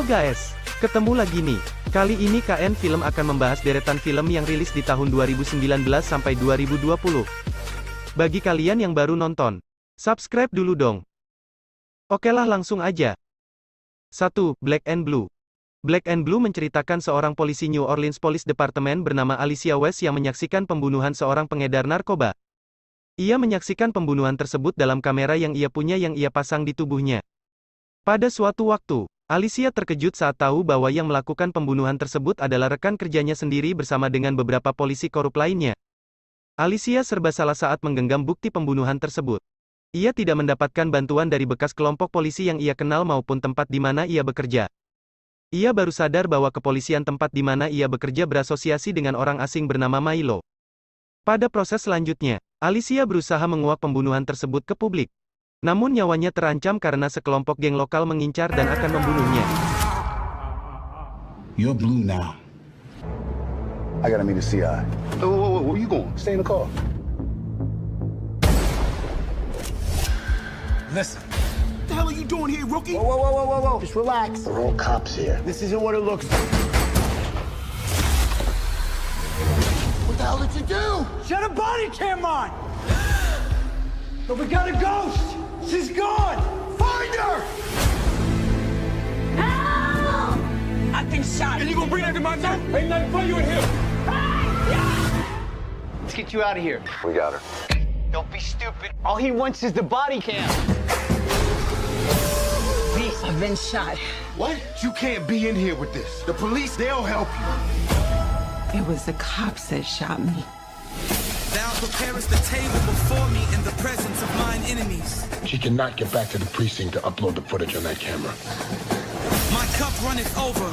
guys, ketemu lagi nih. Kali ini KN Film akan membahas deretan film yang rilis di tahun 2019 sampai 2020. Bagi kalian yang baru nonton, subscribe dulu dong. Oke lah, langsung aja. 1. Black and Blue. Black and Blue menceritakan seorang polisi New Orleans Police Department bernama Alicia West yang menyaksikan pembunuhan seorang pengedar narkoba. Ia menyaksikan pembunuhan tersebut dalam kamera yang ia punya yang ia pasang di tubuhnya. Pada suatu waktu, Alicia terkejut saat tahu bahwa yang melakukan pembunuhan tersebut adalah rekan kerjanya sendiri bersama dengan beberapa polisi korup lainnya. Alicia serba salah saat menggenggam bukti pembunuhan tersebut. Ia tidak mendapatkan bantuan dari bekas kelompok polisi yang ia kenal maupun tempat di mana ia bekerja. Ia baru sadar bahwa kepolisian tempat di mana ia bekerja berasosiasi dengan orang asing bernama Milo. Pada proses selanjutnya, Alicia berusaha menguak pembunuhan tersebut ke publik. Namun nyawanya terancam karena sekelompok geng lokal mengincar dan akan membunuhnya. You're blue now. I gotta meet a CI. Whoa, where you going? Stay in the car. Listen. What the hell are you doing here, rookie? Whoa. Just relax. We're all cops here. This isn't what it looks like. What the hell did you do? Shut a body cam on! But we got a ghost! She's gone! Find her! Help! I've been shot. And you gonna bring that to my son? Ain't nothing for you in here. Let's get you out of here. We got her. Don't be stupid. All he wants is the body cam. Please, I've been shot. What? You can't be in here with this. The police, they'll help you. It was the cops that shot me. Thou preparest the table before me in the presence of mine enemies. She cannot get back to the precinct to upload the footage on that camera. My cup runneth over.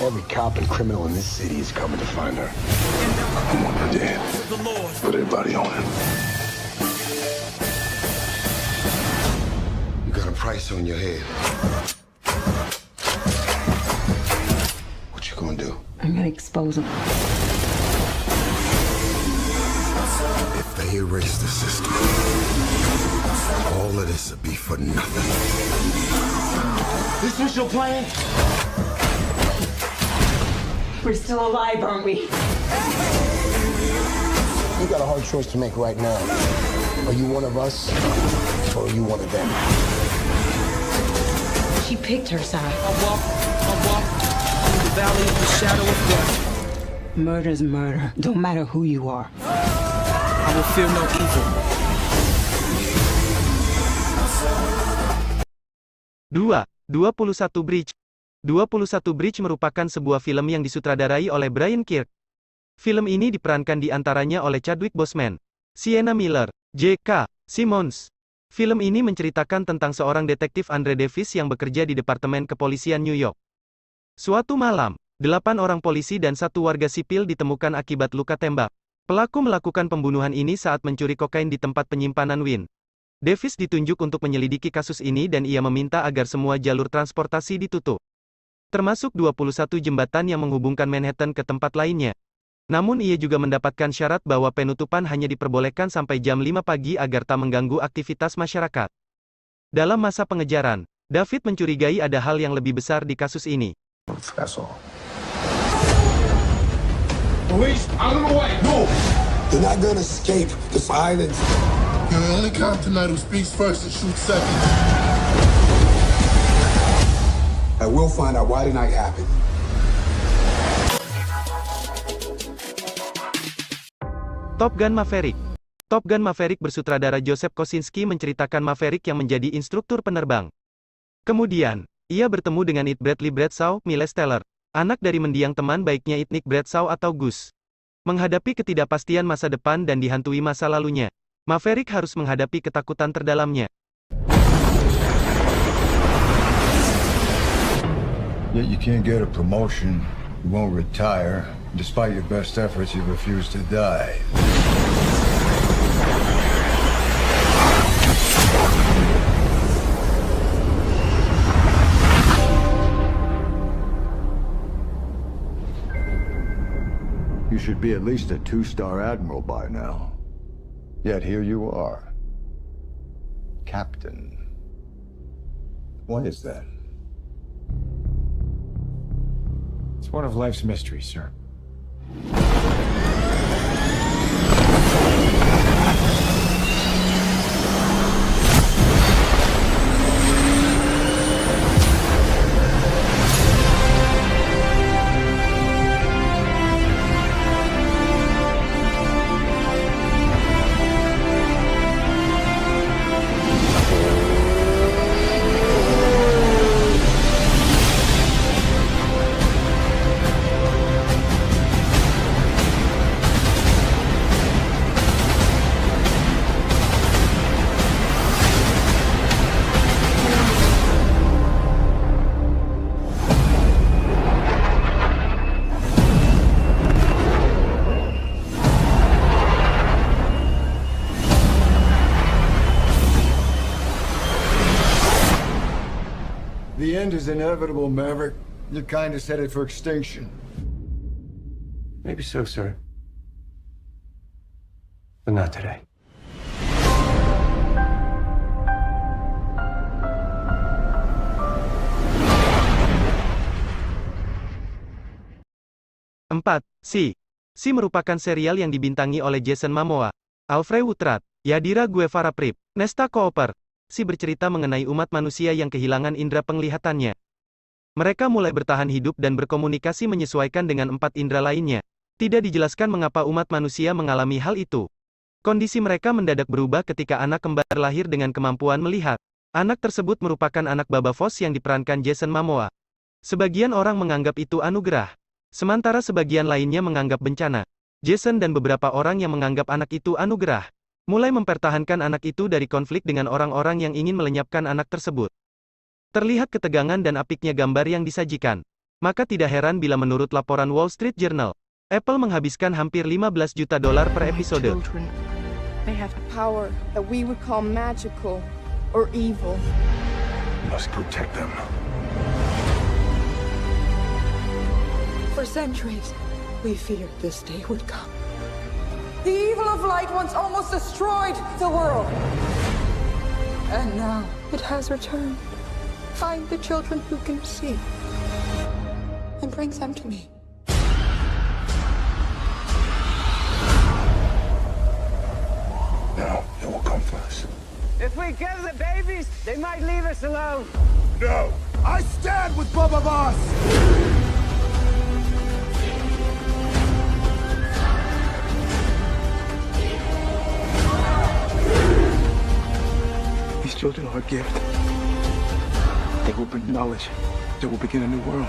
Every cop and criminal in this city is coming to find her. I want her dead. The Lord. Put everybody on him. You got a price on your head. What you gonna do? I'm gonna expose them. If they erase the system, all of this would be for nothing. This was your plan? We're still alive, aren't we? You got a hard choice to make right now. Are you one of us, or are you one of them? She picked her side. I walk through the valley of the shadow of death. Murder's murder. Don't matter who you are. I will fear no evil. 2. 21 Bridge. 21 Bridge merupakan sebuah film yang disutradarai oleh Brian Kirk. Film ini diperankan di antaranya oleh Chadwick Boseman, Sienna Miller, J.K. Simmons. Film ini menceritakan tentang seorang detektif Andre Davis yang bekerja di Departemen Kepolisian New York. Suatu malam, 8 orang polisi dan 1 warga sipil ditemukan akibat luka tembak. Pelaku melakukan pembunuhan ini saat mencuri kokain di tempat penyimpanan Win. Davis ditunjuk untuk menyelidiki kasus ini dan ia meminta agar semua jalur transportasi ditutup. Termasuk 21 jembatan yang menghubungkan Manhattan ke tempat lainnya. Namun ia juga mendapatkan syarat bahwa penutupan hanya diperbolehkan sampai jam 5 pagi agar tak mengganggu aktivitas masyarakat. Dalam masa pengejaran, David mencurigai ada hal yang lebih besar di kasus ini. That's all. Police, out of the way, move! They're not gonna escape this island. You're the only cop tonight who speaks first and shoots second. I will find out why the night happened. Top Gun Maverick. Top Gun Maverick bersutradara Joseph Kosinski menceritakan Maverick yang menjadi instruktur penerbang. Kemudian, ia bertemu dengan It Bradley Bradshaw, Miles Teller, anak dari mendiang teman baiknya It Nick Bradshaw atau Gus. Menghadapi ketidakpastian masa depan dan dihantui masa lalunya, Maverick harus menghadapi ketakutan terdalamnya. Yet you can't get a promotion, you won't retire. Despite your best efforts, you refuse to die. You should be at least a 2-star admiral by now. Yet here you are. Captain. Why is that? one of life's mysteries, sir. The end is inevitable, Maverick. Your kind is headed for extinction. Maybe so, sir. But not today. Empat, Si merupakan serial yang dibintangi oleh Jason Momoa, Alfre Woodard, Yadira Guevara Prip, Nesta Cooper. Si bercerita mengenai umat manusia yang kehilangan indera penglihatannya. Mereka mulai bertahan hidup dan berkomunikasi menyesuaikan dengan 4 indera lainnya. Tidak dijelaskan mengapa umat manusia mengalami hal itu. Kondisi mereka mendadak berubah ketika anak kembar lahir dengan kemampuan melihat. Anak tersebut merupakan anak Baba Voss yang diperankan Jason Momoa. Sebagian orang menganggap itu anugerah, sementara sebagian lainnya menganggap bencana. Jason dan beberapa orang yang menganggap anak itu anugerah mulai mempertahankan anak itu dari konflik dengan orang-orang yang ingin melenyapkan anak tersebut. Terlihat ketegangan dan apiknya gambar yang disajikan. Maka tidak heran bila menurut laporan Wall Street Journal, Apple menghabiskan hampir $15 juta per episode. They have power that we would call magical or evil. Must protect them. For centuries, we feared this day would come. The evil of light once almost destroyed the world. And now it has returned. Find the children who can see and bring them to me. Now it will come for us. If we kill the babies, they might leave us alone. No! I stand with Baba Voss! These children are a gift. They will bring knowledge. They will begin a new world.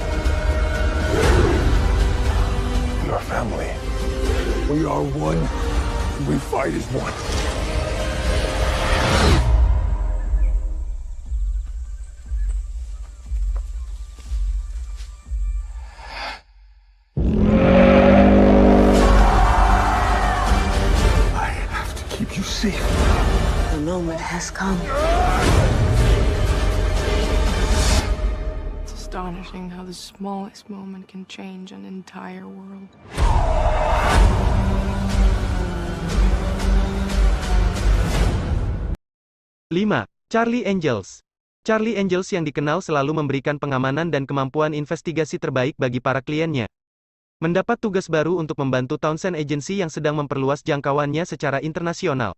We are family. We are one. We fight as one. I have to keep you safe. The moment has come. It's astonishing how the smallest moment can change an entire world. 5. Charlie Angels. Charlie Angels yang dikenal selalu memberikan pengamanan dan kemampuan investigasi terbaik bagi para kliennya. Mendapat tugas baru untuk membantu Townsend Agency yang sedang memperluas jangkauannya secara internasional.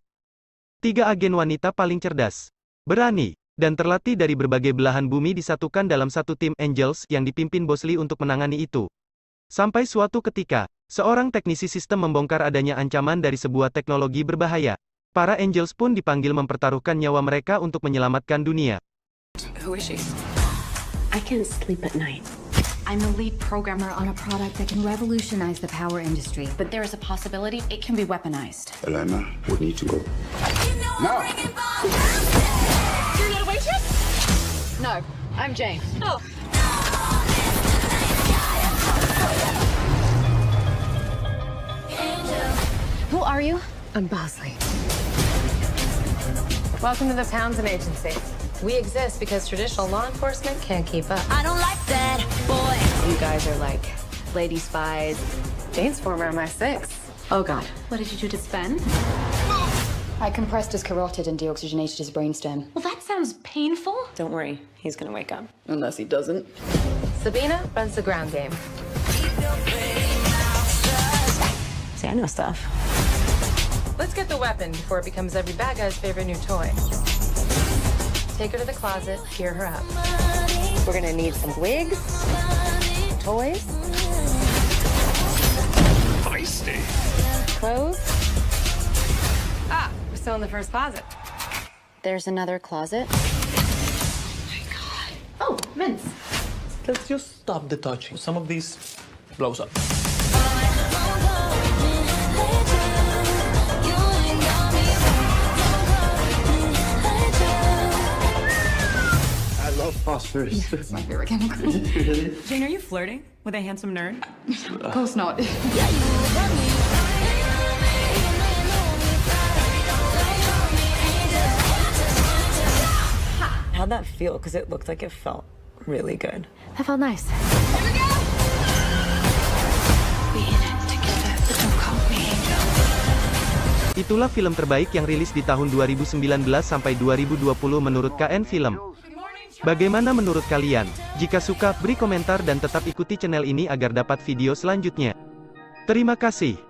3 agen wanita paling cerdas, berani, dan terlatih dari berbagai belahan bumi disatukan dalam satu tim Angels yang dipimpin Bosley untuk menangani itu. Sampai suatu ketika, seorang teknisi sistem membongkar adanya ancaman dari sebuah teknologi berbahaya. Para Angels pun dipanggil mempertaruhkan nyawa mereka untuk menyelamatkan dunia. Who is she? I can't sleep at night. I'm a lead programmer on a product that can revolutionize the power industry, but there is a possibility it can be weaponized. Elena, we need to go. No! You're not a waitress? No, I'm Jane. Oh. Who are you? I'm Bosley. Welcome to the Townsend Agency. We exist because traditional law enforcement can't keep up. I don't like that, boy. You guys are like lady spies. Jane's former MI6. Oh God, what did you do to Sven? I compressed his carotid and deoxygenated his brainstem. Well, that sounds painful. Don't worry, he's gonna wake up. Unless he doesn't. Sabina runs the ground game. See, I know stuff. Let's get the weapon before it becomes every bad guy's favorite new toy. Take her to the closet, gear her up. We're gonna need some wigs, toys, feisty clothes. Ah, we're still in the first closet. There's another closet. Oh, mints. Let's just stop the touching. Some of these blows up. I love phosphorus. It's my favorite chemical. Really? Jane, are you flirting with a handsome nerd? Of course not. How'd that feel? Because it looked like it felt really good. That felt nice. Itulah film terbaik yang rilis di tahun 2019 sampai 2020 menurut KN Film. Bagaimana menurut kalian? Jika suka, beri komentar dan tetap ikuti channel ini agar dapat video selanjutnya. Terima kasih.